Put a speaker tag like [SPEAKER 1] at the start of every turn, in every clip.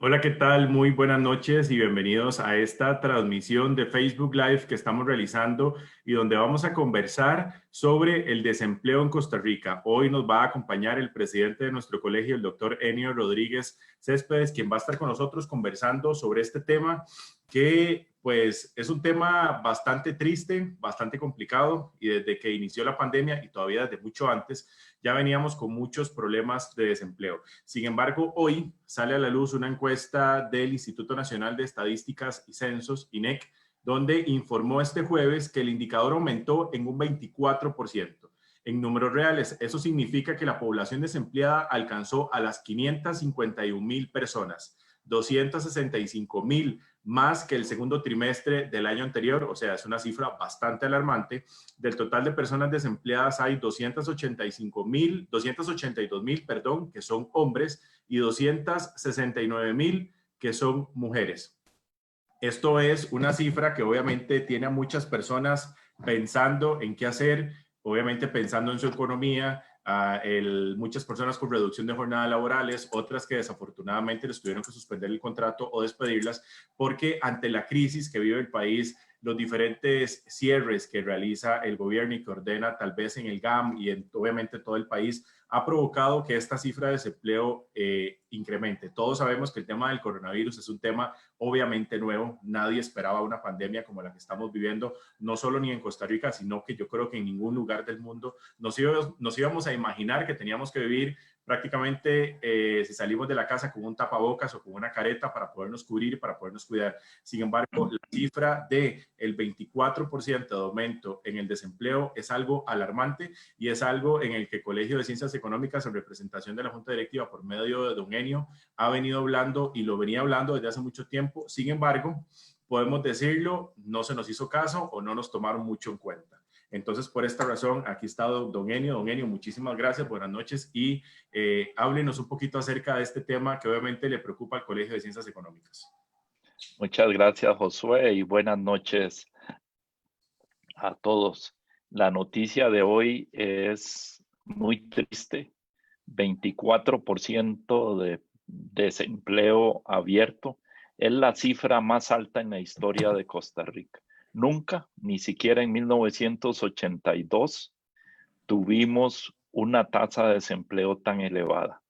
[SPEAKER 1] Hola, ¿qué tal? Muy buenas noches y bienvenidos a esta transmisión de Facebook Live que estamos realizando y donde vamos a conversar sobre el desempleo en Costa Rica. Hoy nos va a acompañar el presidente de nuestro colegio, el doctor Enio Rodríguez Céspedes, quien va a estar con nosotros conversando sobre este tema que pues es un tema bastante triste, bastante complicado y desde que inició la pandemia y todavía desde mucho antes ya veníamos con muchos problemas de desempleo. Sin embargo, hoy sale a la luz una encuesta del Instituto Nacional de Estadísticas y Censos, INEC, donde informó este jueves que el indicador aumentó en un 24%. En números reales, eso significa que la población desempleada alcanzó a las 551,000 personas, 265,000 más que el segundo trimestre del año anterior, o sea, es una cifra bastante alarmante. Del total de personas desempleadas hay 282,000, perdón, que son hombres y 269,000 que son mujeres. Esto es una cifra que obviamente tiene a muchas personas pensando en qué hacer, obviamente pensando en su economía, muchas personas con reducción de jornadas laborales, otras que desafortunadamente les tuvieron que suspender el contrato o despedirlas, porque ante la crisis que vive el país, los diferentes cierres que realiza el gobierno y que ordena tal vez en el GAM y obviamente todo el país, ha provocado que esta cifra de desempleo incremente. Todos sabemos que el tema del coronavirus es un tema obviamente nuevo. Nadie esperaba una pandemia como la que estamos viviendo, no solo ni en Costa Rica, sino que yo creo que en ningún lugar del mundo nos íbamos a imaginar que teníamos que vivir prácticamente si salimos de la casa con un tapabocas o con una careta para podernos cubrir, para podernos cuidar. Sin embargo, la cifra del 24% de aumento en el desempleo es algo alarmante y es algo en el que el Colegio de Ciencias Económicas, en representación de la Junta Directiva por medio de don Enio, ha venido hablando y lo venía hablando desde hace mucho tiempo. Sin embargo, podemos decirlo, no se nos hizo caso o no nos tomaron mucho en cuenta. Entonces, por esta razón, aquí está don Enio. Don Enio, muchísimas gracias, buenas noches y háblenos un poquito acerca de este tema que obviamente le preocupa al Colegio de Ciencias Económicas.
[SPEAKER 2] Muchas gracias, Josué, y buenas noches a todos. La noticia de hoy es muy triste. 24% de desempleo abierto es la cifra más alta en la historia de Costa Rica. Nunca, ni siquiera en 1982, tuvimos una tasa de desempleo tan elevada.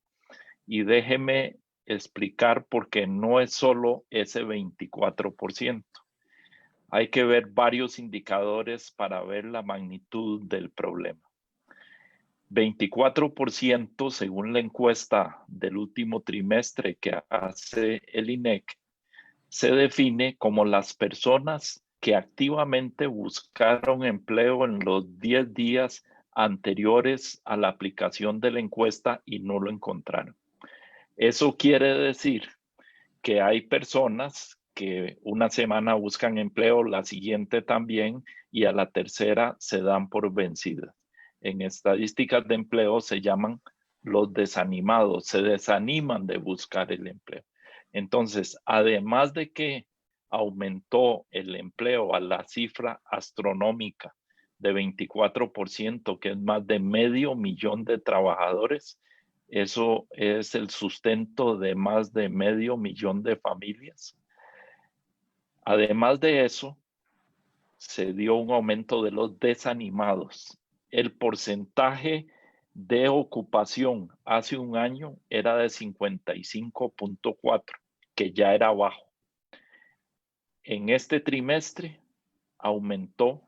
[SPEAKER 2] Y déjeme explicar por qué no es solo ese 24%. Hay que ver varios indicadores para ver la magnitud del problema. 24% según la encuesta del último trimestre que hace el INEC, se define como las personas que activamente buscaron empleo en los 10 días anteriores a la aplicación de la encuesta y no lo encontraron. Eso quiere decir que hay personas que una semana buscan empleo, la siguiente también, y a la tercera se dan por vencidas. En estadísticas de empleo se llaman los desanimados, se desaniman de buscar el empleo. Entonces, además de que aumentó el empleo a la cifra astronómica de 24%, que es más de 500,000 de trabajadores, eso es el sustento de más de 500,000 de familias. Además de eso, se dio un aumento de los desanimados. El porcentaje de ocupación hace un año era de 55.4, que ya era bajo. En este trimestre aumentó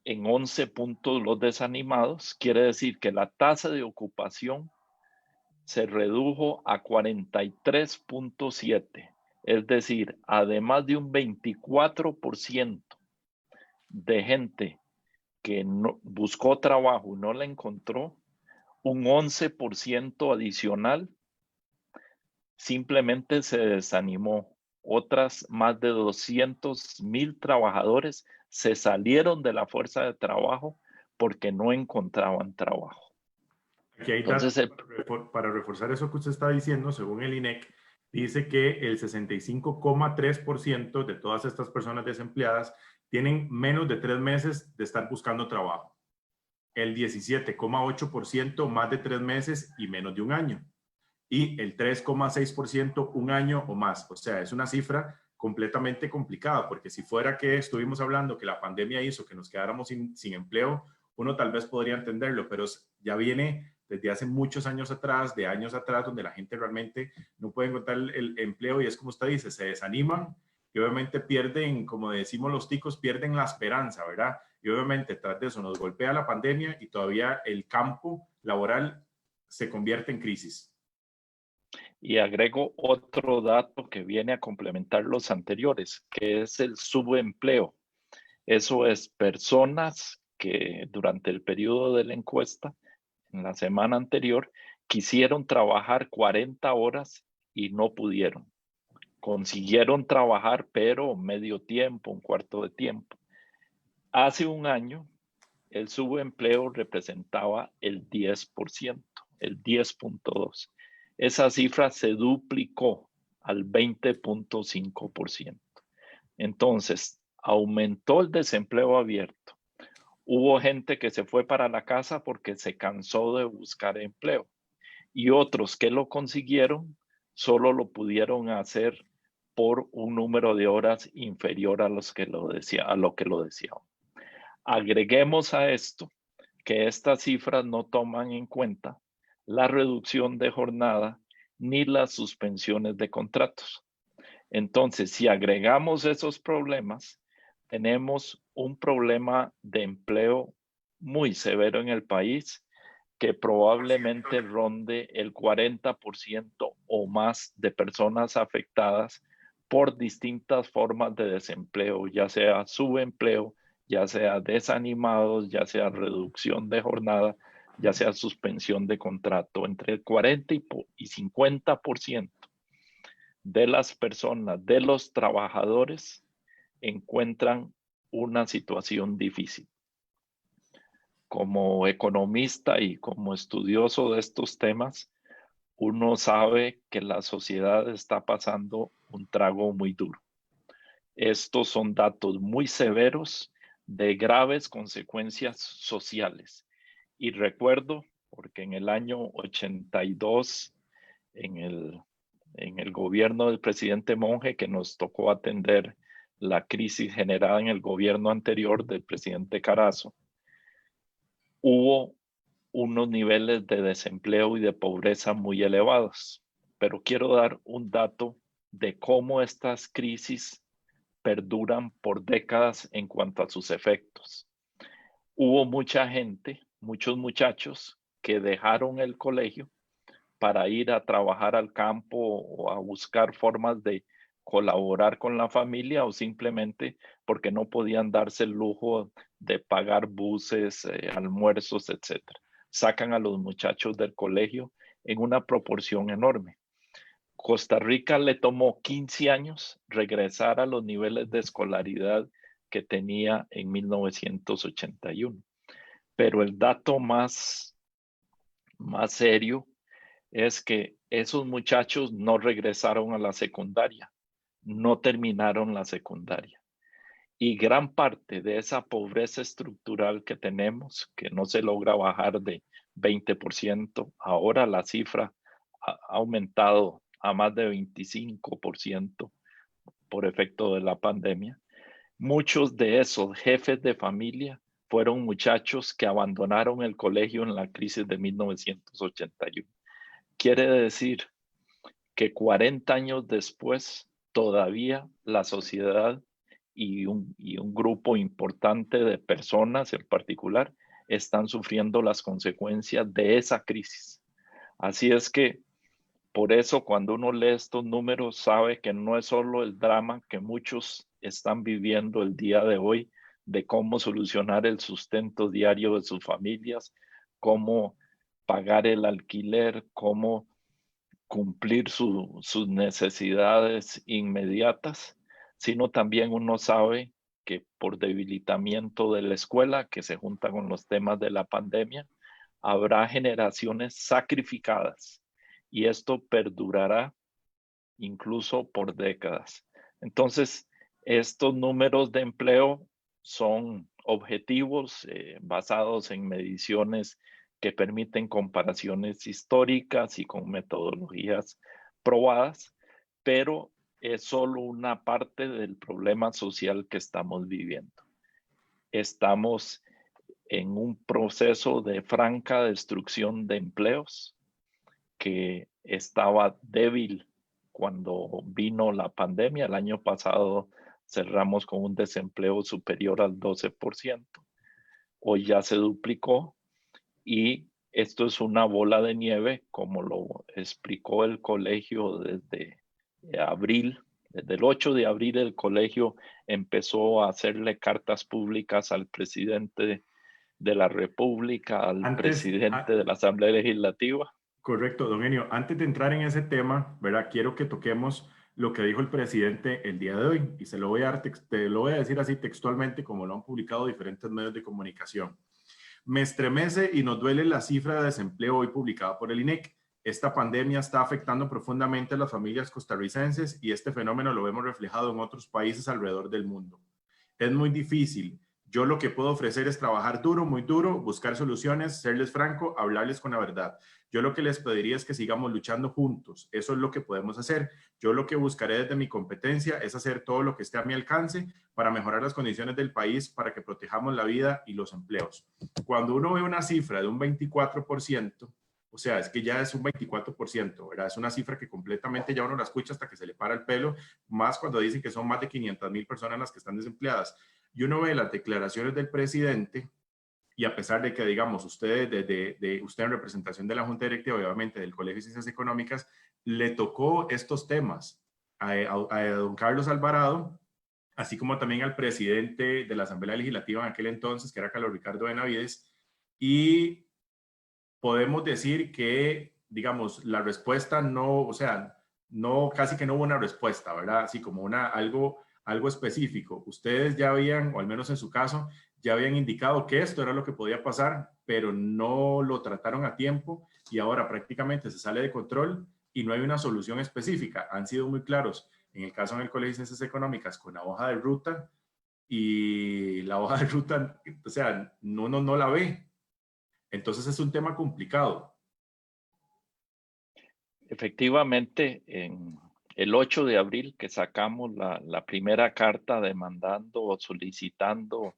[SPEAKER 2] en 11 puntos los desanimados. Quiere decir que la tasa de ocupación se redujo a 43.7, es decir, además de un 24% de gente que no, buscó trabajo y no la encontró, un 11% adicional simplemente se desanimó. Otras más de 200,000 trabajadores se salieron de la fuerza de trabajo porque no encontraban trabajo.
[SPEAKER 1] Aquí hay datos para reforzar eso que usted está diciendo, según el INEC, dice que el 65,3% de todas estas personas desempleadas tienen menos de 3 meses de estar buscando trabajo. El 17,8% más de 3 meses y menos de un año. y el 3,6% un año o más. O sea, es una cifra completamente complicada, porque si fuera que estuvimos hablando que la pandemia hizo que nos quedáramos sin empleo, uno tal vez podría entenderlo, pero ya viene desde hace muchos años atrás, de años atrás, donde la gente realmente no puede encontrar el empleo y es como usted dice, se desaniman y obviamente pierden, como decimos los ticos, pierden la esperanza, ¿verdad? Y obviamente tras de eso nos golpea la pandemia y todavía el campo laboral se convierte en crisis.
[SPEAKER 2] Y agrego otro dato que viene a complementar los anteriores, que es el subempleo. Eso es personas que durante el periodo de la encuesta, en la semana anterior, quisieron trabajar 40 horas y no pudieron. Consiguieron trabajar, pero medio tiempo, un cuarto de tiempo. Hace un año, el subempleo representaba el 10%, el 10,2%. Esa cifra se duplicó al 20,5%. Entonces, aumentó el desempleo abierto. Hubo gente que se fue para la casa porque se cansó de buscar empleo y otros que lo consiguieron solo lo pudieron hacer por un número de horas inferior a lo que lo deseaban. Agreguemos a esto que estas cifras no toman en cuenta la reducción de jornada ni las suspensiones de contratos. Entonces, si agregamos esos problemas, tenemos un problema de empleo muy severo en el país que probablemente ronde el 40% o más de personas afectadas por distintas formas de desempleo, ya sea subempleo, ya sea desanimados, ya sea reducción de jornada, ya sea suspensión de contrato. Entre el 40 y 50% de las personas, de los trabajadores, encuentran una situación difícil. Como economista y como estudioso de estos temas, uno sabe que la sociedad está pasando un trago muy duro. Estos son datos muy severos de graves consecuencias sociales. Y recuerdo, porque en el año 82, en el gobierno del presidente Monge, que nos tocó atender la crisis generada en el gobierno anterior del presidente Carazo, hubo unos niveles de desempleo y de pobreza muy elevados. Pero quiero dar un dato de cómo estas crisis perduran por décadas en cuanto a sus efectos. Hubo mucha gente, muchos muchachos que dejaron el colegio para ir a trabajar al campo o a buscar formas de colaborar con la familia o simplemente porque no podían darse el lujo de pagar buses, almuerzos, etc. Sacan a los muchachos del colegio en una proporción enorme. Costa Rica le tomó 15 años regresar a los niveles de escolaridad que tenía en 1981. Pero el dato más serio es que esos muchachos no regresaron a la secundaria, no terminaron la secundaria. Y gran parte de esa pobreza estructural que tenemos, que no se logra bajar de 20%, ahora la cifra ha aumentado a más de 25% por efecto de la pandemia. Muchos de esos jefes de familia fueron muchachos que abandonaron el colegio en la crisis de 1981. Quiere decir que 40 años después, todavía la sociedad y un grupo importante de personas en particular están sufriendo las consecuencias de esa crisis. Así es que por eso cuando uno lee estos números sabe que no es solo el drama que muchos están viviendo el día de hoy de cómo solucionar el sustento diario de sus familias, cómo pagar el alquiler, cómo cumplir sus necesidades inmediatas, sino también uno sabe que por debilitamiento de la escuela, que se junta con los temas de la pandemia, habrá generaciones sacrificadas y esto perdurará incluso por décadas. Entonces, estos números de empleo son objetivos basados en mediciones que permiten comparaciones históricas y con metodologías probadas, pero es solo una parte del problema social que estamos viviendo. Estamos en un proceso de franca destrucción de empleos que estaba débil cuando vino la pandemia. El año pasado cerramos con un desempleo superior al 12%. Hoy ya se duplicó y esto es una bola de nieve, como lo explicó el colegio desde abril. Desde el 8 de abril el colegio empezó a hacerle cartas públicas al presidente de la República, al presidente de la Asamblea Legislativa.
[SPEAKER 1] Correcto, don Enio. Antes de entrar en ese tema, ¿verdad? Quiero que toquemos lo que dijo el presidente el día de hoy y se lo voy a, te lo voy a decir así textualmente como lo han publicado diferentes medios de comunicación. Me estremece y nos duele la cifra de desempleo hoy publicada por el INEC. Esta pandemia está afectando profundamente a las familias costarricenses y este fenómeno lo vemos reflejado en otros países alrededor del mundo. Es muy difícil. Yo lo que puedo ofrecer es trabajar duro, muy duro, buscar soluciones, serles franco, hablarles con la verdad. Yo lo que les pediría es que sigamos luchando juntos. Eso es lo que podemos hacer. Yo lo que buscaré desde mi competencia es hacer todo lo que esté a mi alcance para mejorar las condiciones del país, para que protejamos la vida y los empleos. Cuando uno ve una cifra de un 24%, o sea, es que ya es un 24%, ¿verdad? Es una cifra que completamente ya uno la escucha hasta que se le para el pelo, más cuando dicen que son más de 500,000 personas las que están desempleadas. Y uno ve las declaraciones del presidente y a pesar de que, digamos, usted en representación de la Junta Directiva, obviamente del Colegio de Ciencias Económicas, le tocó estos temas a don Carlos Alvarado, así como también al presidente de la Asamblea Legislativa en aquel entonces, que era Carlos Ricardo Benavides, y podemos decir que, digamos, la respuesta no, o sea, no, casi que no hubo una respuesta, ¿verdad? Así como algo específico. Ustedes ya habían, o al menos en su caso, ya habían indicado que esto era lo que podía pasar, pero no lo trataron a tiempo y ahora prácticamente se sale de control y no hay una solución específica. Han sido muy claros, en el caso del Colegio de Ciencias Económicas, con la hoja de ruta y la hoja de ruta, o sea, no la ve. Entonces es un tema complicado.
[SPEAKER 2] Efectivamente, en el 8 de abril que sacamos la primera carta demandando o solicitando,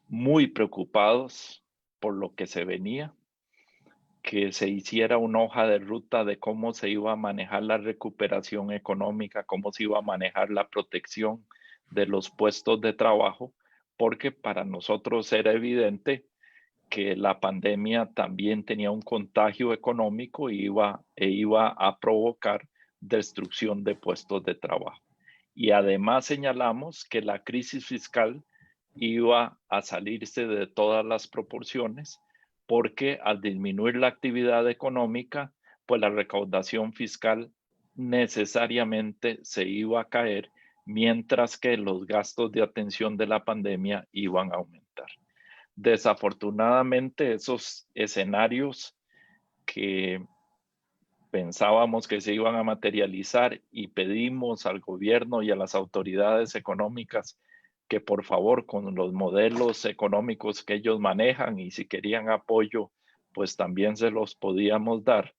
[SPEAKER 2] muy preocupados por lo que se venía, que se hiciera una hoja de ruta de cómo se iba a manejar la recuperación económica, cómo se iba a manejar la protección de los puestos de trabajo, porque para nosotros era evidente que la pandemia también tenía un contagio económico y iba a provocar destrucción de puestos de trabajo. Y además señalamos que la crisis fiscal iba a salirse de todas las proporciones porque al disminuir la actividad económica, pues la recaudación fiscal necesariamente se iba a caer, mientras que los gastos de atención de la pandemia iban a aumentar. Desafortunadamente, esos escenarios que pensábamos que se iban a materializar y pedimos al gobierno y a las autoridades económicas que por favor con los modelos económicos que ellos manejan y si querían apoyo, pues también se los podíamos dar,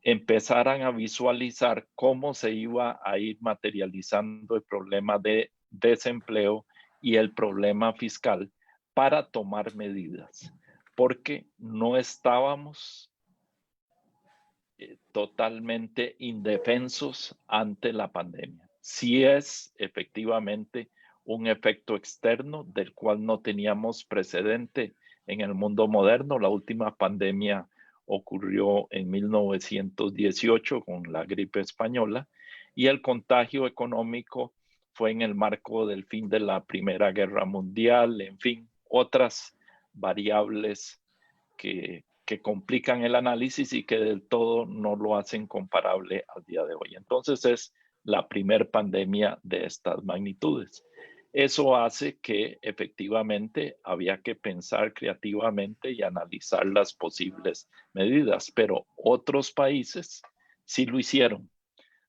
[SPEAKER 2] empezaran a visualizar cómo se iba a ir materializando el problema de desempleo y el problema fiscal para tomar medidas, porque no estábamos totalmente indefensos ante la pandemia. Sí es efectivamente un efecto externo del cual no teníamos precedente en el mundo moderno. La última pandemia ocurrió en 1918 con la gripe española y el contagio económico fue en el marco del fin de la Primera Guerra Mundial, en fin, otras variables que complican el análisis y que del todo no lo hacen comparable al día de hoy. Entonces es la primer pandemia de estas magnitudes. Eso hace que efectivamente había que pensar creativamente y analizar las posibles medidas, pero otros países sí lo hicieron.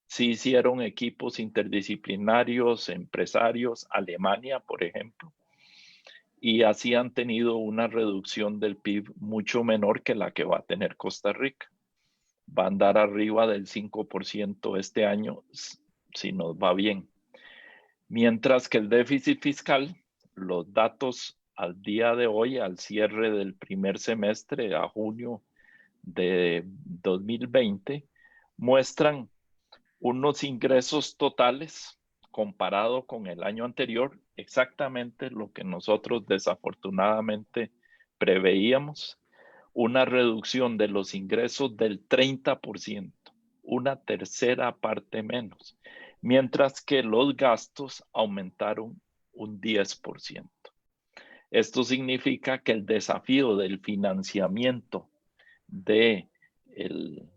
[SPEAKER 2] Sí hicieron equipos interdisciplinarios, empresarios, Alemania, por ejemplo, y así han tenido una reducción del PIB mucho menor que la que va a tener Costa Rica. Va a andar arriba del 5% este año si nos va bien. Mientras que el déficit fiscal, los datos al día de hoy, al cierre del primer semestre, a junio de 2020, muestran unos ingresos totales comparado con el año anterior, exactamente lo que nosotros desafortunadamente preveíamos, una reducción de los ingresos del 30%, una tercera parte menos, mientras que los gastos aumentaron un 10%. Esto significa que el desafío del financiamiento del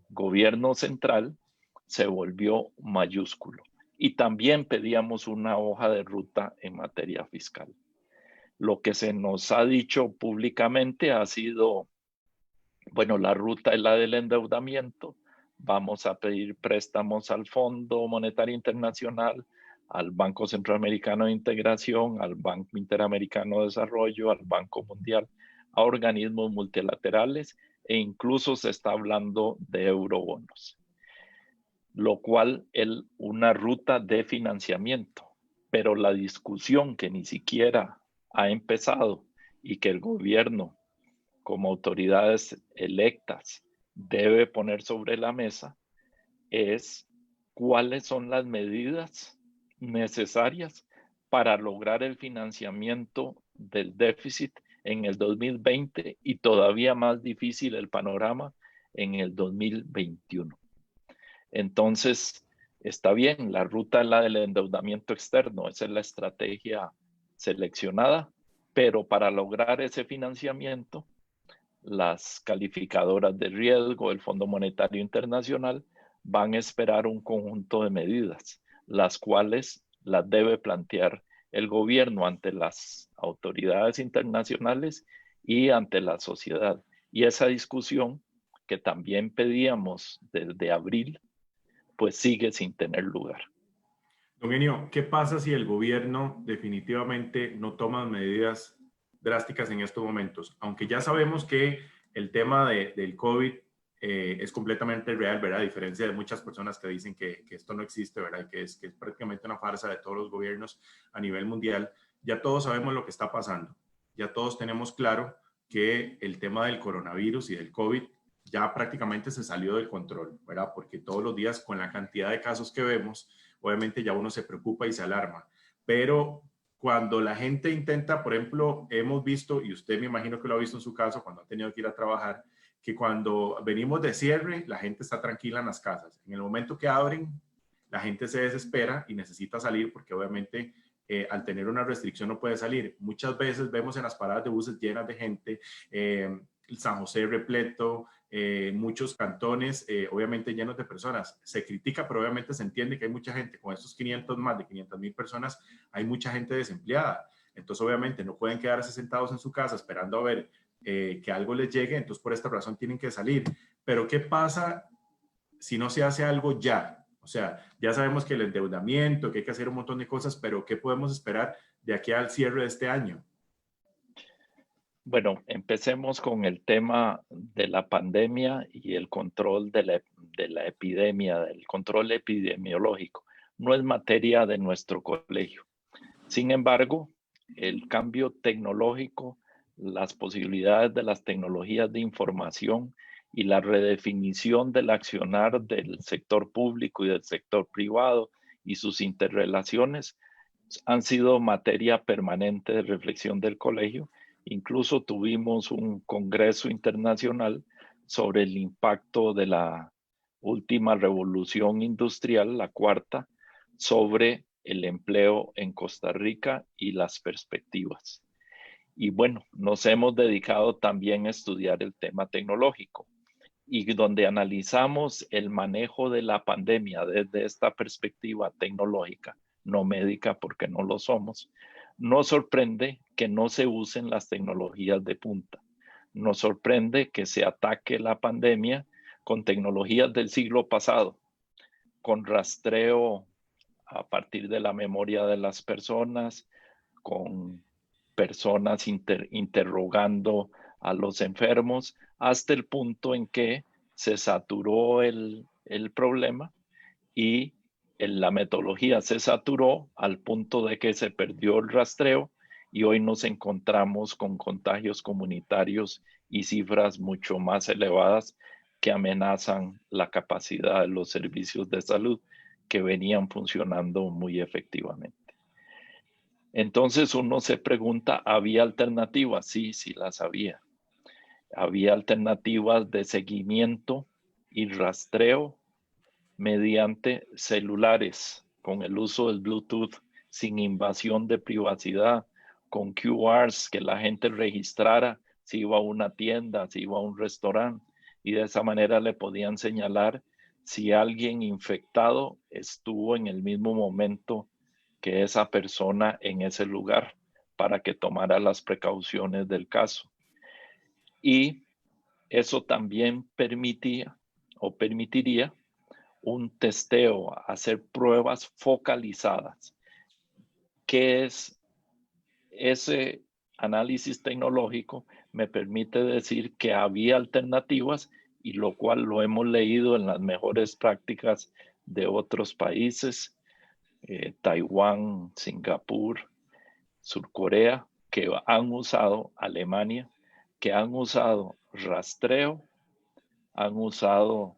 [SPEAKER 2] gobierno central se volvió mayúsculo. Y también pedíamos una hoja de ruta en materia fiscal. Lo que se nos ha dicho públicamente ha sido, bueno, la ruta es la del endeudamiento. Vamos a pedir préstamos al Fondo Monetario Internacional, al Banco Centroamericano de Integración, al Banco Interamericano de Desarrollo, al Banco Mundial, a organismos multilaterales e incluso se está hablando de eurobonos, lo cual es una ruta de financiamiento. Pero la discusión que ni siquiera ha empezado y que el gobierno como autoridades electas debe poner sobre la mesa es cuáles son las medidas necesarias para lograr el financiamiento del déficit en el 2020 y todavía más difícil el panorama en el 2021. Entonces, está bien, la ruta es la del endeudamiento externo, esa es la estrategia seleccionada, pero para lograr ese financiamiento, las calificadoras de riesgo, el Fondo Monetario Internacional, van a esperar un conjunto de medidas, las cuales las debe plantear el gobierno ante las autoridades internacionales y ante la sociedad. Y esa discusión que también pedíamos desde abril, pues sigue sin tener lugar.
[SPEAKER 1] Don Enio, ¿qué pasa si el gobierno definitivamente no toma medidas drásticas en estos momentos? Aunque ya sabemos que el tema del COVID es completamente real, ¿verdad? A diferencia de muchas personas que dicen que esto no existe, ¿verdad? Y que es prácticamente una farsa de todos los gobiernos a nivel mundial. Ya todos sabemos lo que está pasando. Ya todos tenemos claro que el tema del coronavirus y del COVID ya prácticamente se salió del control, ¿verdad? Porque todos los días con la cantidad de casos que vemos, obviamente ya uno se preocupa y se alarma. Pero cuando la gente intenta, por ejemplo, hemos visto, y usted me imagino que lo ha visto en su caso, cuando ha tenido que ir a trabajar, que cuando venimos de cierre, la gente está tranquila en las casas. En el momento que abren, la gente se desespera y necesita salir porque obviamente al tener una restricción no puede salir. Muchas veces vemos en las paradas de buses llenas de gente, San José repleto, muchos cantones obviamente llenos de personas. Se critica, pero obviamente se entiende que hay mucha gente, con estos 500, más de 500,000 personas, hay mucha gente desempleada. Entonces obviamente no pueden quedarse sentados en su casa esperando a ver que algo les llegue, entonces por esta razón tienen que salir. Pero ¿qué pasa si no se hace algo ya? O sea, ya sabemos que el endeudamiento, que hay que hacer un montón de cosas, pero ¿qué podemos esperar de aquí al cierre de este año?
[SPEAKER 2] Bueno, empecemos con el tema de la pandemia y el control de la epidemia, del control epidemiológico. No es materia de nuestro colegio. Sin embargo, el cambio tecnológico, las posibilidades de las tecnologías de información y la redefinición del accionar del sector público y del sector privado y sus interrelaciones han sido materia permanente de reflexión del colegio. Incluso tuvimos un congreso internacional sobre el impacto de la última revolución industrial, la cuarta, sobre el empleo en Costa Rica y las perspectivas. Y bueno, nos hemos dedicado también a estudiar el tema tecnológico y donde analizamos el manejo de la pandemia desde esta perspectiva tecnológica, no médica porque no lo somos. Nos sorprende que no se usen las tecnologías de punta. Nos sorprende que se ataque la pandemia con tecnologías del siglo pasado, con rastreo a partir de la memoria de las personas, con personas interrogando a los enfermos, hasta el punto en que se saturó el problema y la metodología se saturó al punto de que se perdió el rastreo y hoy nos encontramos con contagios comunitarios y cifras mucho más elevadas que amenazan la capacidad de los servicios de salud que venían funcionando muy efectivamente. Entonces uno se pregunta, ¿había alternativas? Sí, sí las había. Había alternativas de seguimiento y rastreo mediante celulares, con el uso del Bluetooth, sin invasión de privacidad, con QRs que la gente registrara si iba a una tienda, si iba a un restaurante, y de esa manera le podían señalar si alguien infectado estuvo en el mismo momento que esa persona en ese lugar para que tomara las precauciones del caso. Y eso también permitía o permitiría un testeo, hacer pruebas focalizadas. ¿Qué es ese análisis tecnológico? Me permite decir que había alternativas y lo cual lo hemos leído en las mejores prácticas de otros países, Taiwán, Singapur, Surcorea, que han usado, Alemania, que han usado rastreo, han usado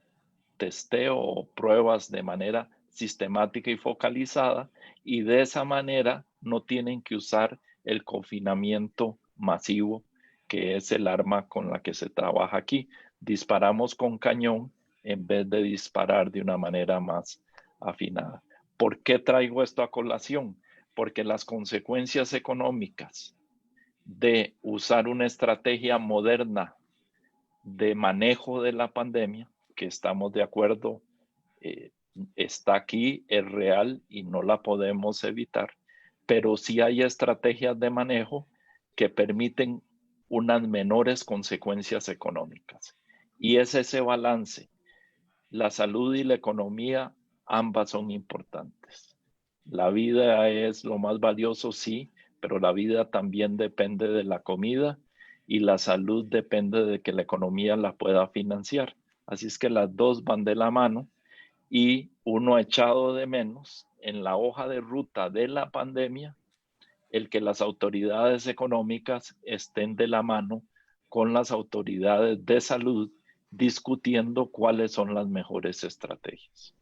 [SPEAKER 2] testeo o pruebas de manera sistemática y focalizada, y de esa manera no tienen que usar el confinamiento masivo, que es el arma con la que se trabaja aquí. Disparamos con cañón en vez de disparar de una manera más afinada. ¿Por qué traigo esto a colación? Porque las consecuencias económicas de usar una estrategia moderna de manejo de la pandemia, que estamos de acuerdo, está aquí, es real y no la podemos evitar, pero sí hay estrategias de manejo que permiten unas menores consecuencias económicas. Y es ese balance. La salud y la economía, ambas son importantes. La vida es lo más valioso, sí, pero la vida también depende de la comida y la salud depende de que la economía la pueda financiar. Así es que las dos van de la mano y uno ha echado de menos en la hoja de ruta de la pandemia el que las autoridades económicas estén de la mano con las autoridades de salud discutiendo cuáles son las mejores estrategias.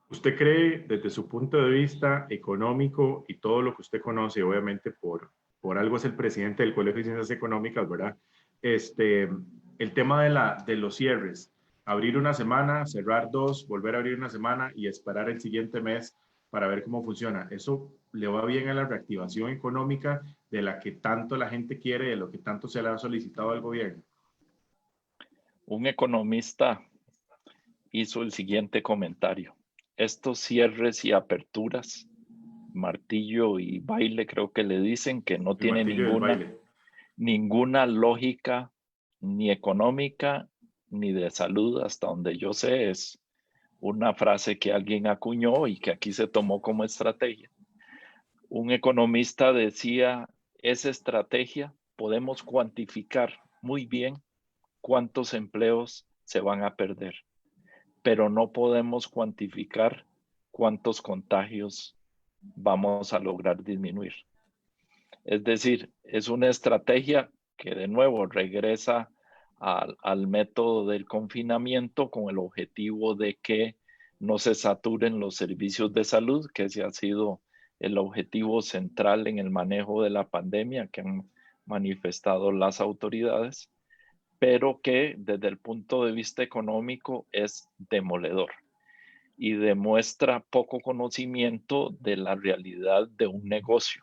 [SPEAKER 1] ¿Usted cree, desde su punto de vista económico y todo lo que usted conoce, obviamente por algo es el presidente del Colegio de Ciencias Económicas, ¿verdad? El tema de los cierres, abrir una semana, cerrar dos, volver a abrir una semana y esperar el siguiente mes para ver cómo funciona. ¿Eso le va bien a la reactivación económica de la que tanto la gente quiere, de lo que tanto se le ha solicitado al gobierno?
[SPEAKER 2] Un economista hizo el siguiente comentario. Estos cierres y aperturas, martillo y baile, creo que le dicen que no tiene ninguna lógica ni económica ni de salud, hasta donde yo sé. Es una frase que alguien acuñó y que aquí se tomó como estrategia. Un economista decía, esa estrategia podemos cuantificar muy bien cuántos empleos se van a perder, pero no podemos cuantificar cuántos contagios vamos a lograr disminuir. Es decir, es una estrategia que de nuevo regresa al método del confinamiento con el objetivo de que no se saturen los servicios de salud, que ese ha sido el objetivo central en el manejo de la pandemia que han manifestado las autoridades, pero que desde el punto de vista económico es demoledor y demuestra poco conocimiento de la realidad de un negocio.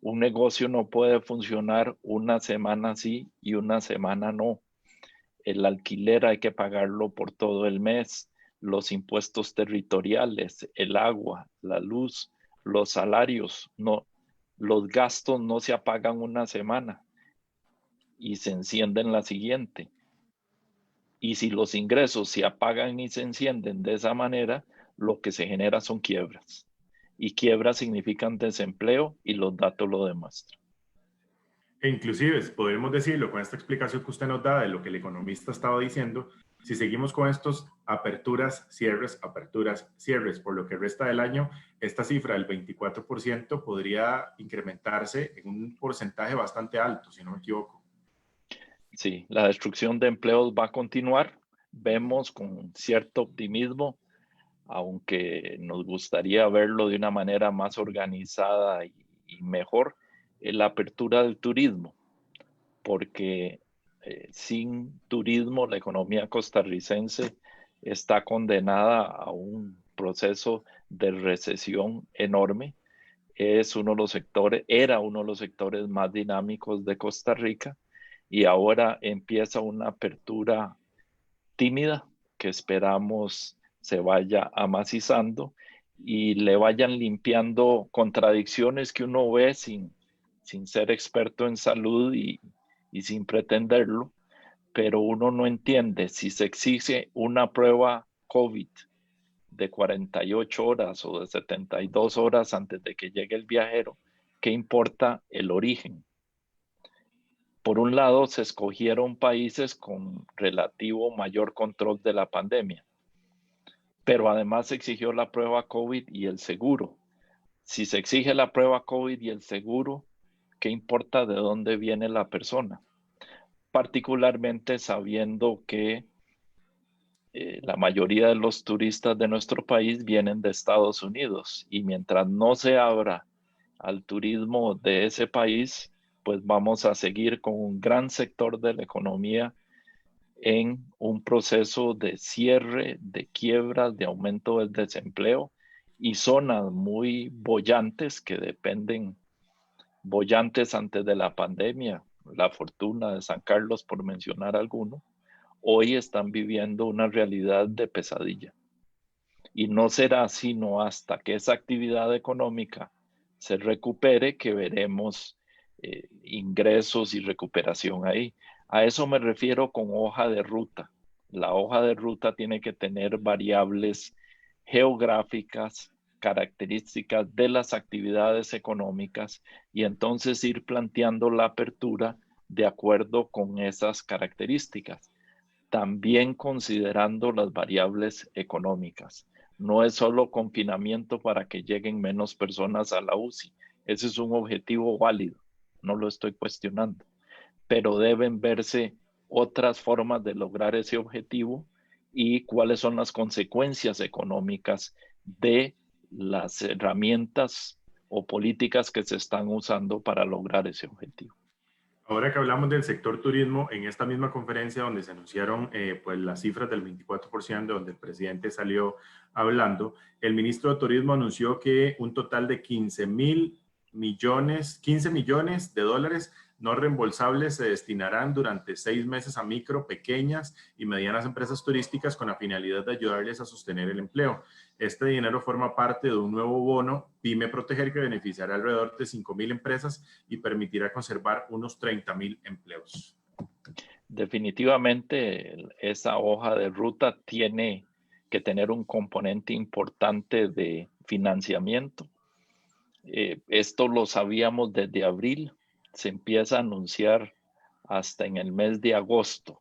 [SPEAKER 2] Un negocio no puede funcionar una semana sí y una semana no. El alquiler hay que pagarlo por todo el mes, los impuestos territoriales, el agua, la luz, los salarios, no, los gastos no se apagan una semana y se encienden la siguiente. Y si los ingresos se apagan y se encienden de esa manera, lo que se genera son quiebras. Y quiebras significan desempleo y los datos lo demuestran.
[SPEAKER 1] E inclusive, podemos decirlo con esta explicación que usted nos da de lo que el economista estaba diciendo, si seguimos con estos aperturas, cierres, por lo que resta del año, esta cifra del 24% podría incrementarse en un porcentaje bastante alto, si no me equivoco.
[SPEAKER 2] Sí, la destrucción de empleos va a continuar. Vemos con cierto optimismo, aunque nos gustaría verlo de una manera más organizada y mejor, la apertura del turismo, porque sin turismo la economía costarricense está condenada a un proceso de recesión enorme. Es uno de los sectores, era uno de los sectores más dinámicos de Costa Rica y ahora empieza una apertura tímida que esperamos se vaya amacizando y le vayan limpiando contradicciones que uno ve sin ser experto en salud y sin pretenderlo, pero uno no entiende si se exige una prueba COVID de 48 horas o de 72 horas antes de que llegue el viajero, ¿qué importa el origen? Por un lado, se escogieron países con relativo mayor control de la pandemia, pero además se exigió la prueba COVID y el seguro. Si se exige la prueba COVID y el seguro, ¿qué importa de dónde viene la persona? Particularmente sabiendo que la mayoría de los turistas de nuestro país vienen de Estados Unidos y mientras no se abra al turismo de ese país, pues vamos a seguir con un gran sector de la economía en un proceso de cierre, de quiebras, de aumento del desempleo y zonas muy bollantes que dependen, bollantes antes de la pandemia, la Fortuna de San Carlos, por mencionar alguno, hoy están viviendo una realidad de pesadilla. Y no será sino hasta que esa actividad económica se recupere que veremos ingresos y recuperación ahí. A eso me refiero con hoja de ruta. La hoja de ruta tiene que tener variables geográficas, características de las actividades económicas y entonces ir planteando la apertura de acuerdo con esas características, también considerando las variables económicas. No es solo confinamiento para que lleguen menos personas a la UCI. Ese es un objetivo válido, no lo estoy cuestionando, pero deben verse otras formas de lograr ese objetivo y cuáles son las consecuencias económicas de las herramientas o políticas que se están usando para lograr ese objetivo.
[SPEAKER 1] Ahora que hablamos del sector turismo, en esta misma conferencia donde se anunciaron pues las cifras del 24%, donde el presidente salió hablando, el ministro de Turismo anunció que un total de 15 millones de dólares no reembolsables se destinarán durante 6 meses a micro, pequeñas y medianas empresas turísticas con la finalidad de ayudarles a sostener el empleo. Este dinero forma parte de un nuevo bono PYME Proteger que beneficiará alrededor de 5,000 empresas y permitirá conservar unos 30,000 empleos.
[SPEAKER 2] Definitivamente esa hoja de ruta tiene que tener un componente importante de financiamiento. Esto lo sabíamos desde abril, se empieza a anunciar hasta en el mes de agosto.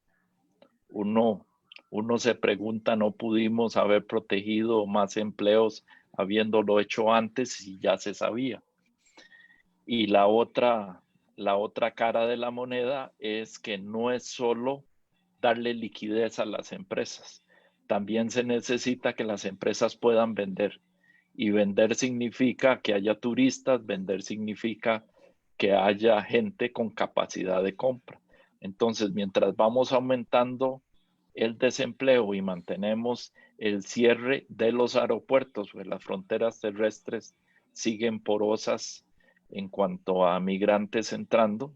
[SPEAKER 2] Uno, uno se pregunta, ¿no pudimos haber protegido más empleos habiéndolo hecho antes y ya se sabía? Y la otra cara de la moneda es que no es solo darle liquidez a las empresas, también se necesita que las empresas puedan vender. Y vender significa que haya turistas, vender significa que haya gente con capacidad de compra. Entonces, mientras vamos aumentando el desempleo y mantenemos el cierre de los aeropuertos, pues las fronteras terrestres siguen porosas en cuanto a migrantes entrando,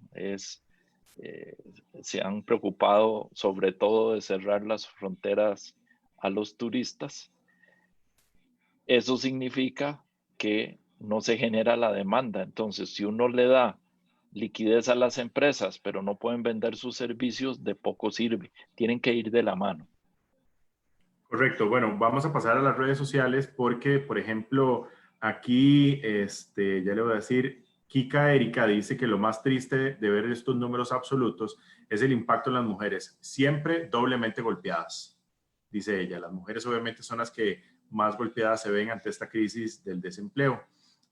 [SPEAKER 2] se han preocupado sobre todo de cerrar las fronteras a los turistas. Eso significa que no se genera la demanda. Entonces, si uno le da liquidez a las empresas, pero no pueden vender sus servicios, de poco sirve. Tienen que ir de la mano.
[SPEAKER 1] Correcto. Bueno, vamos a pasar a las redes sociales porque, por ejemplo, aquí, ya le voy a decir, Kika Erika dice que lo más triste de ver estos números absolutos es el impacto en las mujeres, siempre doblemente golpeadas, dice ella. Las mujeres obviamente son las que más golpeadas se ven ante esta crisis del desempleo.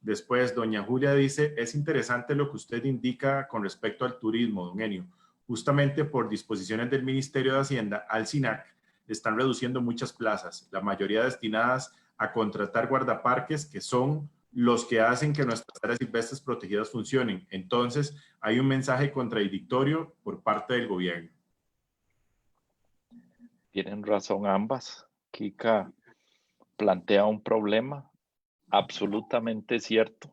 [SPEAKER 1] Después, doña Julia dice, es interesante lo que usted indica con respecto al turismo, don Enio. Justamente por disposiciones del Ministerio de Hacienda, al SINAC, están reduciendo muchas plazas, la mayoría destinadas a contratar guardaparques, que son los que hacen que nuestras áreas silvestres protegidas funcionen. Entonces, hay un mensaje contradictorio por parte del gobierno.
[SPEAKER 2] Tienen razón ambas. Kika plantea un problema absolutamente cierto.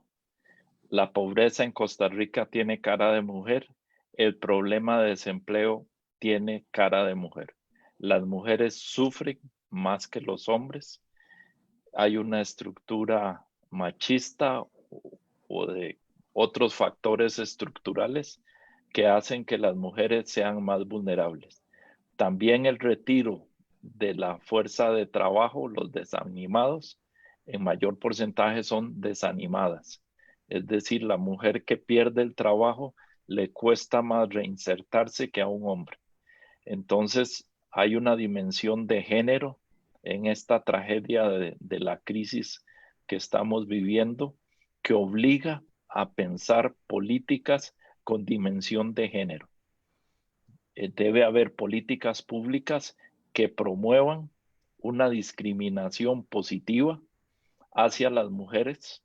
[SPEAKER 2] La pobreza en Costa Rica tiene cara de mujer. El problema de desempleo tiene cara de mujer. Las mujeres sufren más que los hombres. Hay una estructura machista o de otros factores estructurales que hacen que las mujeres sean más vulnerables. También el retiro de la fuerza de trabajo, los desanimados, en mayor porcentaje son desanimadas. Es decir, la mujer que pierde el trabajo le cuesta más reinsertarse que a un hombre. Entonces, hay una dimensión de género en esta tragedia de la crisis que estamos viviendo que obliga a pensar políticas con dimensión de género. Debe haber políticas públicas que promuevan una discriminación positiva hacia las mujeres,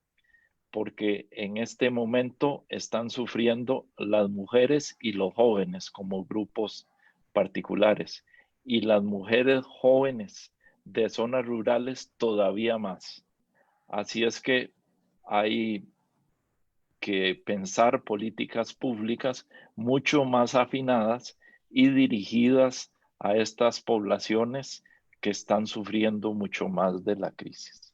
[SPEAKER 2] porque en este momento están sufriendo las mujeres y los jóvenes como grupos particulares, y las mujeres jóvenes de zonas rurales todavía más. Así es que hay que pensar políticas públicas mucho más afinadas y dirigidas a estas poblaciones que están sufriendo mucho más de la crisis.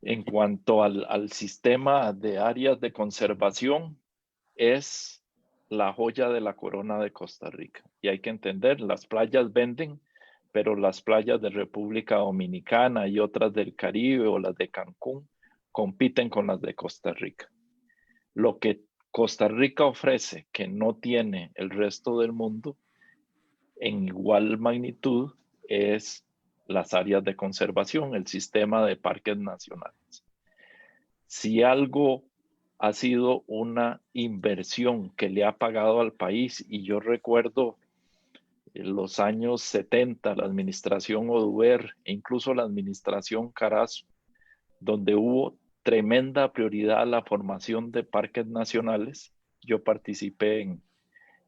[SPEAKER 2] En cuanto al sistema de áreas de conservación, es la joya de la corona de Costa Rica. Y hay que entender, las playas venden, pero las playas de República Dominicana y otras del Caribe o las de Cancún compiten con las de Costa Rica. Lo que Costa Rica ofrece que no tiene el resto del mundo en igual magnitud es las áreas de conservación, el sistema de parques nacionales. Si algo ha sido una inversión que le ha pagado al país, y yo recuerdo en los años 70, la administración Oduber e incluso la administración Carazo, donde hubo tremenda prioridad a la formación de parques nacionales. Yo participé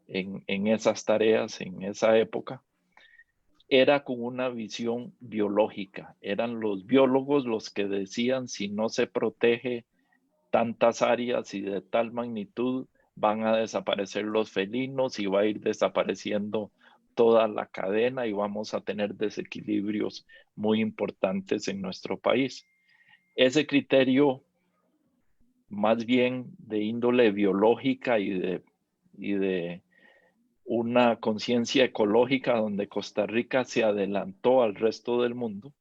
[SPEAKER 2] en esas tareas en esa época. Era con una visión biológica. Eran los biólogos los que decían si no se protege tantas áreas y de tal magnitud, van a desaparecer los felinos y va a ir desapareciendo toda la cadena y vamos a tener desequilibrios muy importantes en nuestro país. Ese criterio más bien de índole biológica y de una conciencia ecológica donde Costa Rica se adelantó al resto del mundo.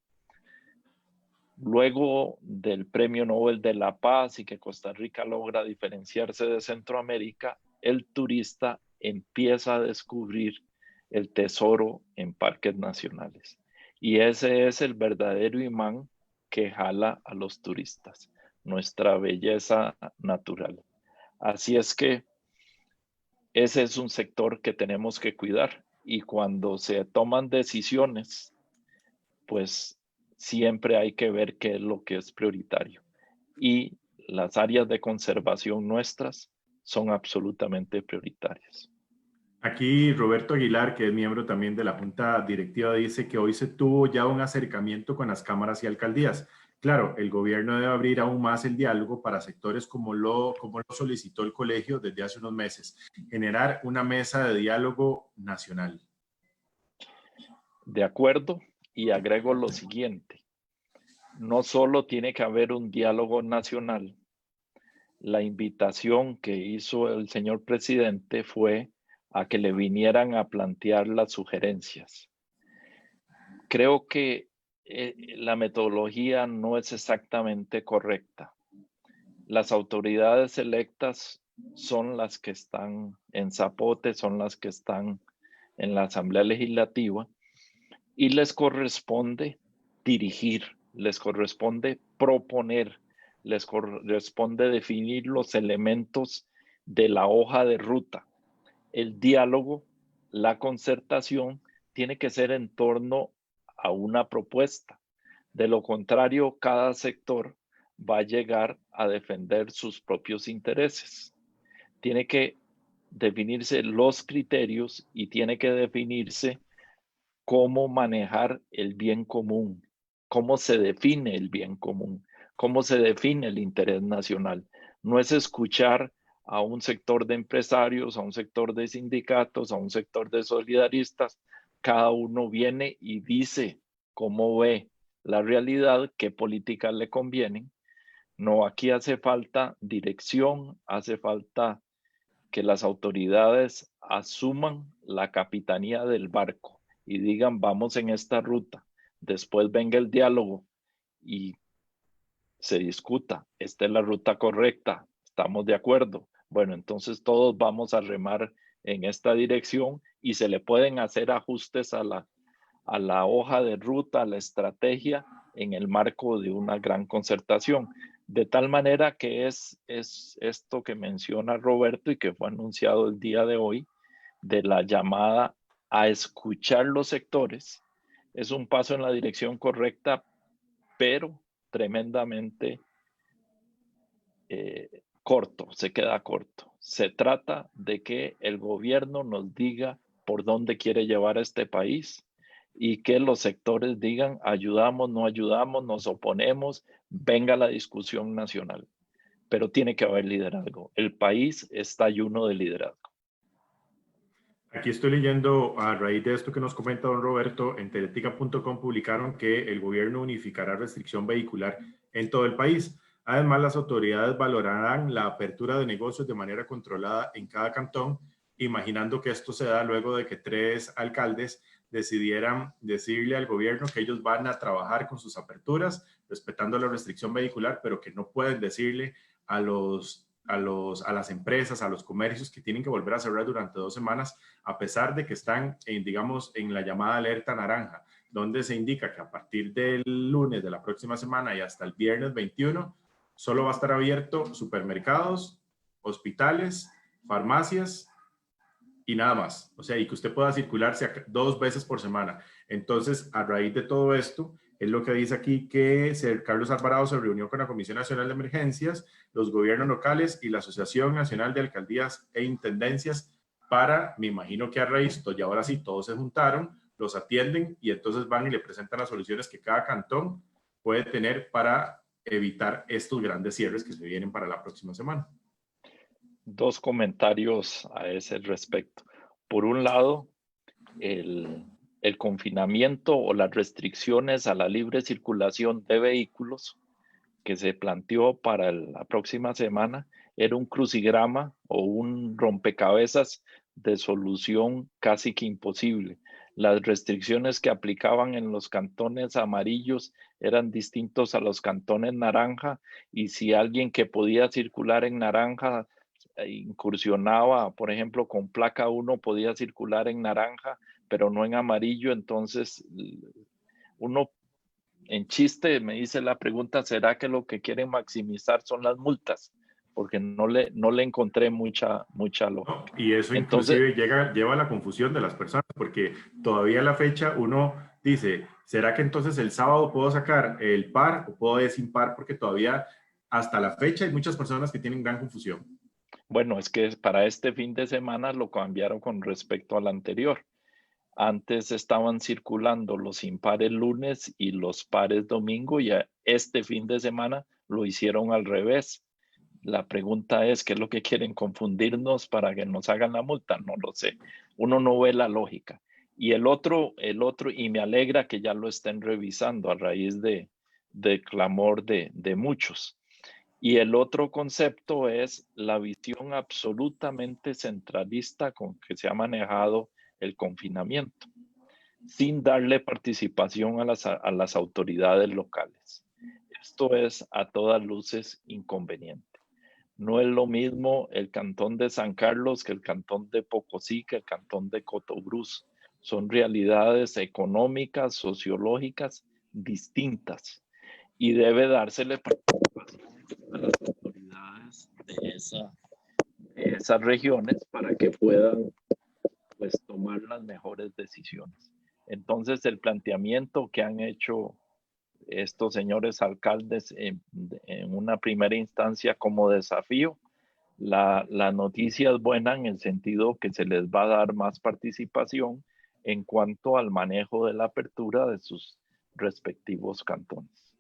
[SPEAKER 2] Luego del Premio Nobel de la Paz y que Costa Rica logra diferenciarse de Centroamérica, el turista empieza a descubrir el tesoro en parques nacionales. Y ese es el verdadero imán que jala a los turistas, nuestra belleza natural. Así es que ese es un sector que tenemos que cuidar, y cuando se toman decisiones, pues siempre hay que ver qué es lo que es prioritario. Y las áreas de conservación nuestras son absolutamente prioritarias.
[SPEAKER 1] Aquí Roberto Aguilar, que es miembro también de la Junta Directiva, dice que hoy se tuvo ya un acercamiento con las cámaras y alcaldías. Claro, el gobierno debe abrir aún más el diálogo para sectores como lo solicitó el colegio desde hace unos meses, generar una mesa de diálogo nacional.
[SPEAKER 2] De acuerdo, y agrego lo siguiente: no solo tiene que haber un diálogo nacional, la invitación que hizo el señor presidente fue a que le vinieran a plantear las sugerencias. Creo que la metodología no es exactamente correcta. las autoridades electas son las que están en Zapote, son las que están en la Asamblea Legislativa y les corresponde dirigir, les corresponde proponer, les corresponde definir los elementos de la hoja de ruta. El diálogo, la concertación, tiene que ser en torno a una propuesta. De lo contrario, cada sector va a llegar a defender sus propios intereses. Tiene que definirse los criterios y tiene que definirse cómo manejar el bien común, cómo se define el bien común, cómo se define el interés nacional. No es escuchar a un sector de empresarios, a un sector de sindicatos, a un sector de solidaristas. Cada uno viene y dice cómo ve la realidad, qué políticas le convienen. No, aquí hace falta dirección, hace falta que las autoridades asuman la capitanía del barco y digan, vamos en esta ruta. Después venga el diálogo y se discuta, esta es la ruta correcta, estamos de acuerdo. Bueno, entonces todos vamos a remar en esta dirección y se le pueden hacer ajustes a la hoja de ruta, a la estrategia en el marco de una gran concertación. De tal manera que es esto que menciona Roberto y que fue anunciado el día de hoy, de la llamada a escuchar los sectores. Es un paso en la dirección correcta, pero tremendamente corto, se queda corto. Se trata de que el gobierno nos diga por dónde quiere llevar a este país y que los sectores digan ayudamos, no ayudamos, nos oponemos, venga la discusión nacional. Pero tiene que haber liderazgo. El país está lleno de liderazgo.
[SPEAKER 1] Aquí estoy leyendo, a raíz de esto que nos comenta don Roberto, en teletica.com publicaron que el gobierno unificará restricción vehicular en todo el país. Además, las autoridades valorarán la apertura de negocios de manera controlada en cada cantón, imaginando que esto se da luego de que 3 alcaldes decidieran decirle al gobierno que ellos van a trabajar con sus aperturas, respetando la restricción vehicular, pero que no pueden decirle a las empresas, a los comercios que tienen que volver a cerrar durante 2 semanas, a pesar de que están, digamos, en la llamada alerta naranja, donde se indica que a partir del lunes de la próxima semana y hasta el viernes 21, solo va a estar abierto supermercados, hospitales, farmacias y nada más. O sea, y que usted pueda circularse 2 veces por semana. Entonces, a raíz de todo esto, es lo que dice aquí que Carlos Alvarado se reunió con la Comisión Nacional de Emergencias, los gobiernos locales y la Asociación Nacional de Alcaldías e Intendencias para, me imagino que a raíz, y ahora sí, todos se juntaron, los atienden y entonces van y le presentan las soluciones que cada cantón puede tener para evitar estos grandes cierres que se vienen para la próxima semana.
[SPEAKER 2] 2 comentarios a ese respecto. Por un lado, el confinamiento o las restricciones a la libre circulación de vehículos que se planteó para la próxima semana era un crucigrama o un rompecabezas de solución casi que imposible. Las restricciones que aplicaban en los cantones amarillos eran distintos a los cantones naranja, y si alguien que podía circular en naranja incursionaba, por ejemplo, con placa 1 podía circular en naranja, pero no en amarillo, entonces uno en chiste me dice la pregunta, ¿será que lo que quieren maximizar son las multas? Porque no le encontré mucha lógica.
[SPEAKER 1] No, y eso
[SPEAKER 2] Entonces,
[SPEAKER 1] inclusive lleva a la confusión de las personas, porque todavía a la fecha uno dice, ¿será que entonces el sábado puedo sacar el par o puedo ir sin par? Porque todavía hasta la fecha hay muchas personas que tienen gran confusión.
[SPEAKER 2] bueno, es que para este fin de semana lo cambiaron con respecto al anterior. Antes estaban circulando los impares lunes y los pares domingo, y este fin de semana lo hicieron al revés. La pregunta es, ¿qué es lo que quieren? ¿Confundirnos para que nos hagan la multa? No lo sé. Uno no ve la lógica. Y el otro, y me alegra que ya lo estén revisando a raíz de clamor de muchos. Y el otro concepto es la visión absolutamente centralista con que se ha manejado el confinamiento, sin darle participación a las autoridades locales. Esto es a todas luces inconveniente. No es lo mismo el cantón de San Carlos que el cantón de Pocosí, que el cantón de Cotobruz. Son realidades económicas, sociológicas distintas y debe dársele participación a las autoridades de esas regiones para que puedan pues tomar las mejores decisiones. Entonces el planteamiento que han hecho estos señores alcaldes en una primera instancia como desafío, la noticia es buena en el sentido que se les va a dar más participación en cuanto al manejo de la apertura de sus respectivos cantones.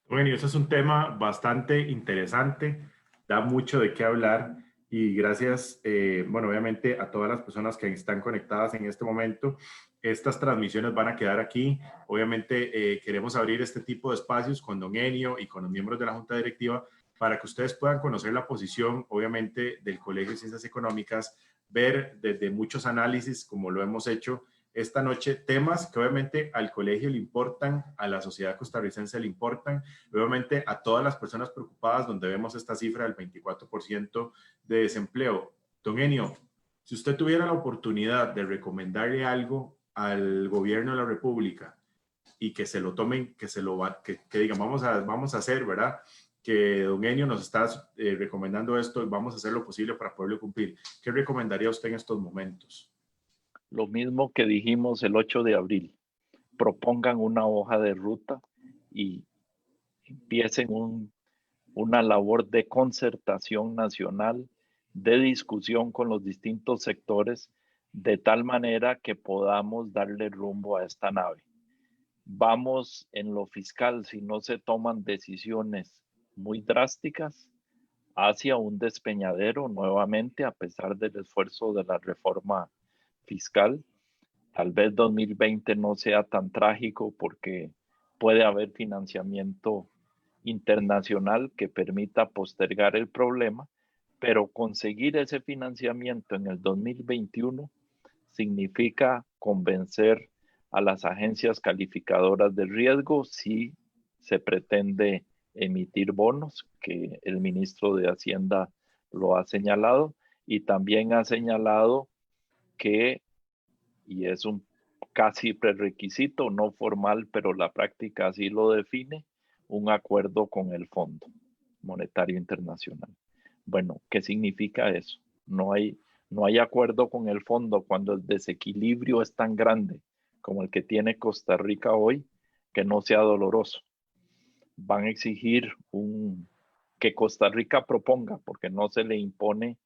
[SPEAKER 1] Bueno, y eso es un tema bastante interesante, da mucho de qué hablar y gracias, bueno, obviamente a todas las personas que están conectadas en este momento. Estas transmisiones van a quedar aquí. Obviamente queremos abrir este tipo de espacios con Don Enio y con los miembros de la Junta Directiva para que ustedes puedan conocer la posición, obviamente, del Colegio de Ciencias Económicas, ver desde muchos análisis, como lo hemos hecho esta noche, temas que obviamente al colegio le importan, a la sociedad costarricense le importan, obviamente a todas las personas preocupadas, donde vemos esta cifra del 24% de desempleo. Don Enio, si usted tuviera la oportunidad de recomendarle algo al gobierno de la República y que se lo tomen, que digan, vamos a hacer, ¿verdad? Que Don Enio nos está recomendando esto y vamos a hacer lo posible para poderlo cumplir. ¿Qué recomendaría usted en estos momentos?
[SPEAKER 2] Lo mismo que dijimos el 8 de abril, propongan una hoja de ruta y empiecen una labor de concertación nacional, de discusión con los distintos sectores, de tal manera que podamos darle rumbo a esta nave. Vamos en lo fiscal, si no se toman decisiones muy drásticas, hacia un despeñadero nuevamente, a pesar del esfuerzo de la reforma fiscal. Tal vez 2020 no sea tan trágico porque puede haber financiamiento internacional que permita postergar el problema, pero conseguir ese financiamiento en el 2021 significa convencer a las agencias calificadoras de riesgo si se pretende emitir bonos, que el ministro de Hacienda lo ha señalado, y también ha señalado que, y es un casi prerequisito, no formal, pero la práctica así lo define, un acuerdo con el Fondo Monetario Internacional. Bueno, ¿qué significa eso? No hay acuerdo con el fondo cuando el desequilibrio es tan grande como el que tiene Costa Rica hoy, que no sea doloroso. Van a exigir que Costa Rica proponga, porque no se le impone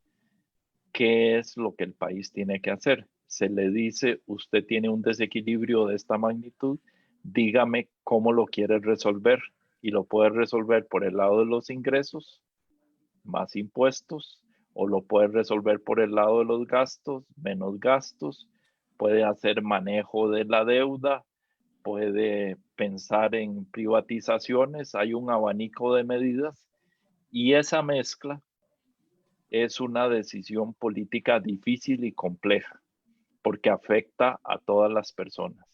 [SPEAKER 2] qué es lo que el país tiene que hacer. Se le dice, usted tiene un desequilibrio de esta magnitud, dígame cómo lo quiere resolver, y lo puede resolver por el lado de los ingresos, más impuestos, o lo puede resolver por el lado de los gastos, menos gastos, puede hacer manejo de la deuda, puede pensar en privatizaciones, hay un abanico de medidas y esa mezcla es una decisión política difícil y compleja porque afecta a todas las personas.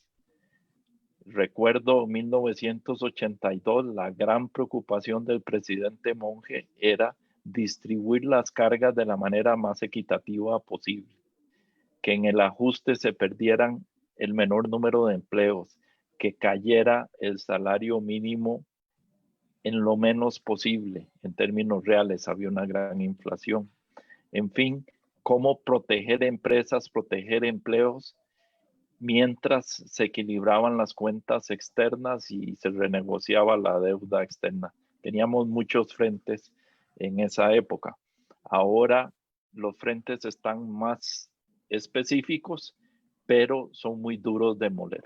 [SPEAKER 2] Recuerdo 1982, la gran preocupación del presidente Monge era distribuir las cargas de la manera más equitativa posible, que en el ajuste se perdieran el menor número de empleos, que cayera el salario mínimo en lo menos posible. En términos reales, había una gran inflación. En fin, cómo proteger empresas, proteger empleos, mientras se equilibraban las cuentas externas y se renegociaba la deuda externa. Teníamos muchos frentes en esa época. Ahora los frentes están más específicos, pero son muy duros de moler.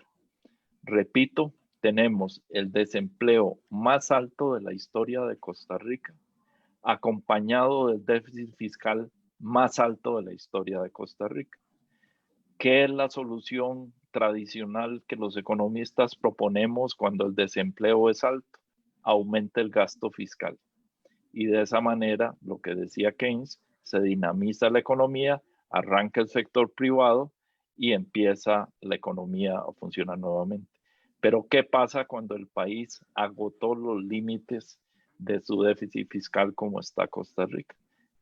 [SPEAKER 2] Repito, tenemos el desempleo más alto de la historia de Costa Rica, acompañado del déficit fiscal más alto de la historia de Costa Rica. ¿Qué es la solución tradicional que los economistas proponemos cuando el desempleo es alto? Aumenta el gasto fiscal. Y de esa manera, lo que decía Keynes, se dinamiza la economía, arranca el sector privado y empieza la economía a funcionar nuevamente. Pero ¿qué pasa cuando el país agotó los límites de su déficit fiscal como está Costa Rica,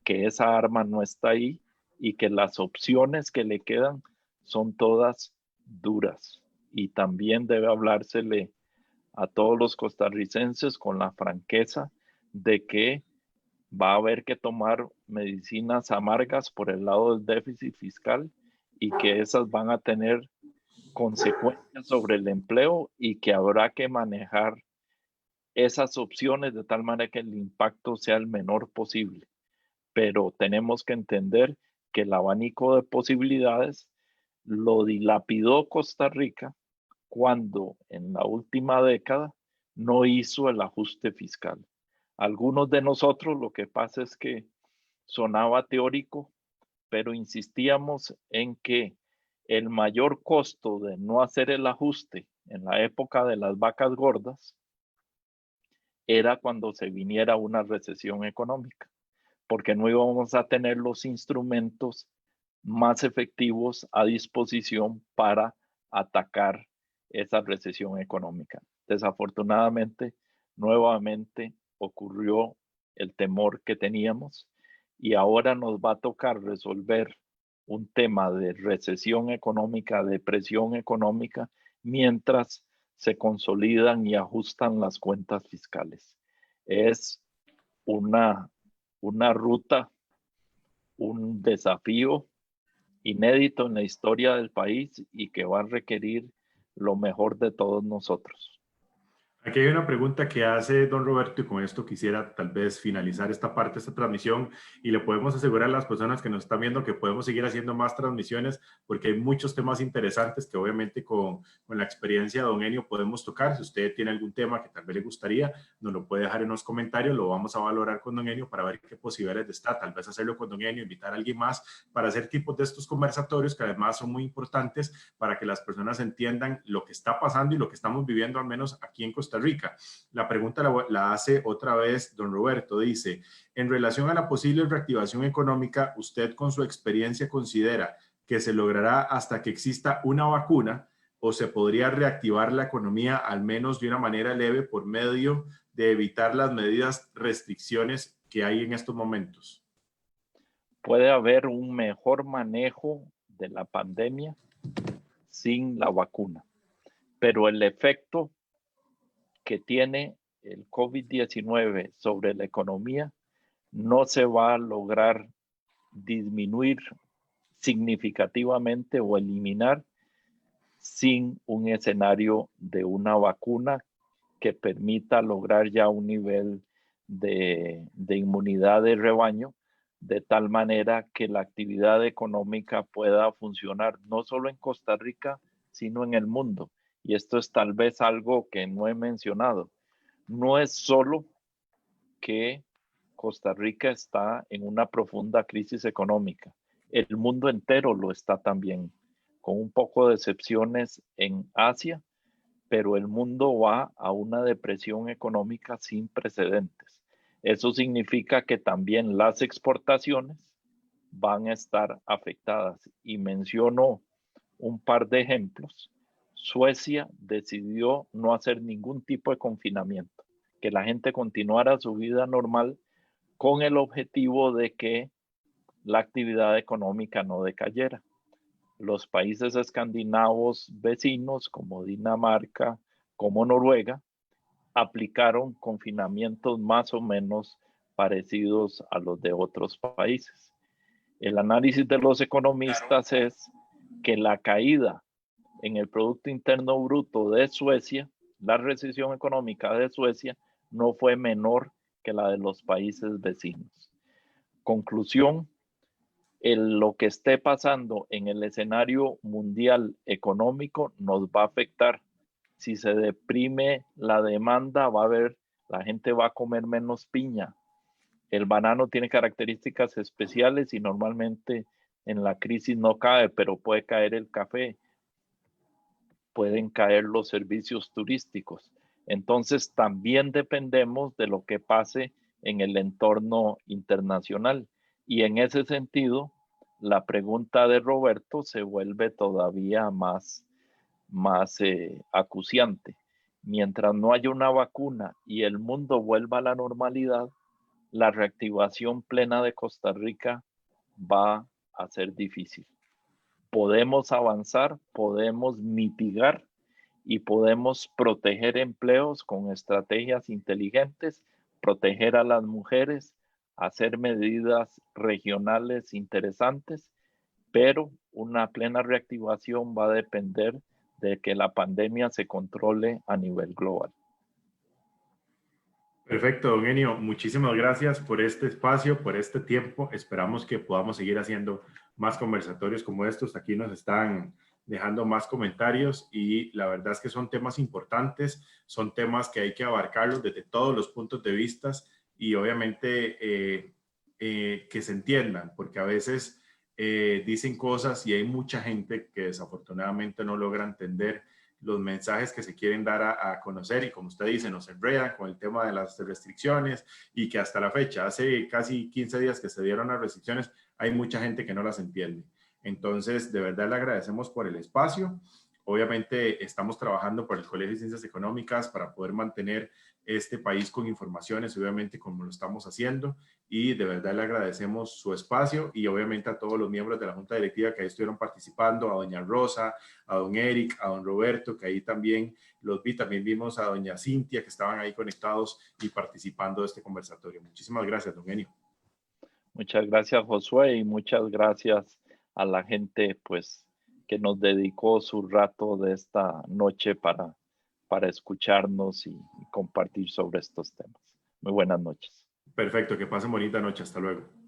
[SPEAKER 2] que esa arma no está ahí y que las opciones que le quedan son todas duras. Y también debe hablársele a todos los costarricenses con la franqueza de que va a haber que tomar medicinas amargas por el lado del déficit fiscal y que esas van a tener consecuencias sobre el empleo y que habrá que manejar esas opciones de tal manera que el impacto sea el menor posible. Pero tenemos que entender que el abanico de posibilidades lo dilapidó Costa Rica cuando en la última década no hizo el ajuste fiscal. Algunos de nosotros lo que pasa es que sonaba teórico, pero insistíamos en que el mayor costo de no hacer el ajuste en la época de las vacas gordas era cuando se viniera una recesión económica, porque no íbamos a tener los instrumentos más efectivos a disposición para atacar esa recesión económica. Desafortunadamente, nuevamente ocurrió el temor que teníamos y ahora nos va a tocar resolver un tema de recesión económica, depresión económica, mientras se consolidan y ajustan las cuentas fiscales. Es una ruta, un desafío inédito en la historia del país y que va a requerir lo mejor de todos nosotros.
[SPEAKER 1] Aquí hay una pregunta que hace don Roberto y con esto quisiera tal vez finalizar esta parte de esta transmisión y le podemos asegurar a las personas que nos están viendo que podemos seguir haciendo más transmisiones porque hay muchos temas interesantes que obviamente con la experiencia de don Enio podemos tocar. Si usted tiene algún tema que tal vez le gustaría, nos lo puede dejar en los comentarios, lo vamos a valorar con don Enio para ver qué posibilidades está, tal vez hacerlo con don Enio, invitar a alguien más para hacer tipos de estos conversatorios que además son muy importantes para que las personas entiendan lo que está pasando y lo que estamos viviendo al menos aquí en Costa Rica. La pregunta la hace otra vez don Roberto, dice, en relación a la posible reactivación económica, ¿usted con su experiencia considera que se logrará hasta que exista una vacuna o se podría reactivar la economía al menos de una manera leve por medio de evitar las medidas restricciones que hay en estos momentos?
[SPEAKER 2] Puede haber un mejor manejo de la pandemia sin la vacuna, pero el efecto que tiene el COVID-19 sobre la economía no se va a lograr disminuir significativamente o eliminar sin un escenario de una vacuna que permita lograr ya un nivel de inmunidad de rebaño, de tal manera que la actividad económica pueda funcionar no solo en Costa Rica, sino en el mundo. Y esto es tal vez algo que no he mencionado. No es solo que Costa Rica está en una profunda crisis económica. El mundo entero lo está también, con un poco de excepciones en Asia, pero el mundo va a una depresión económica sin precedentes. Eso significa que también las exportaciones van a estar afectadas. Y menciono un par de ejemplos. Suecia decidió no hacer ningún tipo de confinamiento, que la gente continuara su vida normal con el objetivo de que la actividad económica no decayera. Los países escandinavos vecinos como Dinamarca, como Noruega, aplicaron confinamientos más o menos parecidos a los de otros países. El análisis de los economistas es que la caída en el Producto Interno Bruto de Suecia, la recesión económica de Suecia, no fue menor que la de los países vecinos. Conclusión, lo que esté pasando en el escenario mundial económico nos va a afectar. Si se deprime la demanda, la gente va a comer menos piña. El banano tiene características especiales y normalmente en la crisis no cae, pero puede caer el café, pueden caer los servicios turísticos. Entonces también dependemos de lo que pase en el entorno internacional. Y en ese sentido, la pregunta de Roberto se vuelve todavía más acuciante. mientras no haya una vacuna y el mundo vuelva a la normalidad, la reactivación plena de Costa Rica va a ser difícil. Podemos avanzar, podemos mitigar y podemos proteger empleos con estrategias inteligentes, proteger a las mujeres, hacer medidas regionales interesantes, pero una plena reactivación va a depender de que la pandemia se controle a nivel global.
[SPEAKER 1] Perfecto, don Enio. Muchísimas gracias por este espacio, por este tiempo. Esperamos que podamos seguir haciendo más conversatorios como estos. Aquí nos están dejando más comentarios y la verdad es que son temas importantes, son temas que hay que abarcarlos desde todos los puntos de vista y obviamente que se entiendan, porque a veces dicen cosas y hay mucha gente que desafortunadamente no logra entender los mensajes que se quieren dar a conocer y como usted dice, nos enredan con el tema de las restricciones y que hasta la fecha, hace casi 15 días que se dieron las restricciones, hay mucha gente que no las entiende. Entonces, de verdad le agradecemos por el espacio. Obviamente estamos trabajando por el Colegio de Ciencias Económicas para poder mantener este país con informaciones, obviamente como lo estamos haciendo, y de verdad le agradecemos su espacio y obviamente a todos los miembros de la Junta Directiva que ahí estuvieron participando, a doña Rosa, a don Eric, a don Roberto, que ahí también los vi, también vimos a doña Cintia, que estaban ahí conectados y participando de este conversatorio. Muchísimas gracias, don Enio.
[SPEAKER 2] Muchas gracias, Josué, y muchas gracias a la gente, pues, que nos dedicó su rato de esta noche para escucharnos y compartir sobre estos temas. Muy buenas noches.
[SPEAKER 1] Perfecto, que pasen bonita noche. Hasta luego.